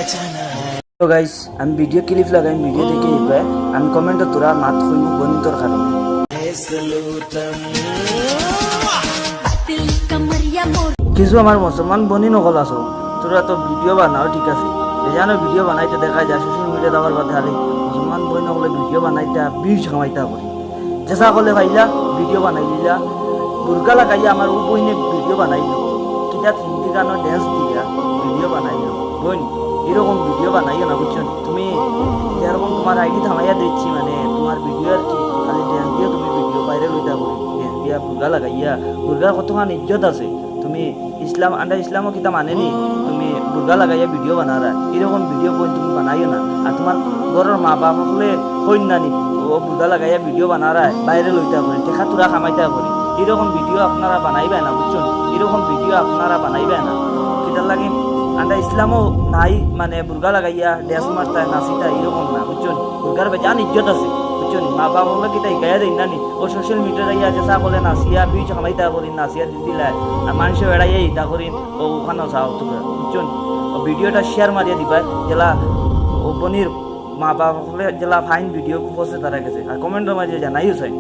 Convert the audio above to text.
তো গাইস আমি video clip লাগাই ভিডিও দেখে এবার আমি কমেন্টে তোরা মাত হইব বনিতর কারণে কিছু আমার মুসলমান বনি নকল আছো তোরা তো ভিডিও বানাও ঠিক আছে জানো ভিডিও বানাইতে দেখা যায় সোশ্যাল মিডিয়া দেওয়ার বাদে হারে মুসলমান বই নকলে ভিডিও বানাইতা বিষ কামাইতা করি চেষ্টা করলে ভাইলা ভিডিও বানাই দিলা বুর্গা লাগাইয়া আমার ও বইনে ভিডিও বানাইলো কিতা হিন্দি গানের ড্যান্স দিয়া ভিডিও বানাইলো বোন এরকম ভিডিও বানাইও না বুঝছো তুমি যেরকম তোমার আইডি থামাইয়া দিচ্ছি মানে তোমার ভিডিও আর কি খালি ড্যান্স দিয়ে তুমি ভিডিও ভাইরাল হইতা করি ড্যান্স দিয়া বুর্গা লাগাইয়া বুর্গার কতখান ইজ্জত আছে তুমি ইসলাম আন্ডা ইসলামও কিতা মানেনি তুমি বুর্গা লাগাইয়া ভিডিও বানারা এরকম ভিডিও বোন তুমি বানাইও না আর তোমার ঘরের মা বাপ হলে হইন নানি ও বুর্গা লাগাইয়া ভিডিও বানারা ভাইরাল হইতা করি টেকা তোরা খামাইতা করি এরকম ভিডিও আপনারা বানাইবে না বুঝছেন এরকম ভিডিও আপনারা বানাইবে না কিটার লাগে আন্ডা ইসলামও নাই মানে বুর্গা লাগাইয়া ড্যান্স মারতা নাচিতা এরকম না বুঝছেন বুর্গার বেজান ইজ্জত আছে বুঝছেন মা বাবা হলে কিতা গায়ে দেয় নানি ও সোশ্যাল মিডিয়া ইয়া চেষ্টা করলে নাচিয়া বিচ খামাইতা করি নাচিয়া দিদিলাই আর মানুষ এড়াইয়া ইতা করি ও ওখানেও চাও তোমরা বুঝছেন ও ভিডিওটা শেয়ার মারিয়া দিবা জেলা ও বনির মা বাবা হলে জেলা ফাইন ভিডিও পোস্টে তারা গেছে আর কমেন্টের মাঝে জানাইও চাই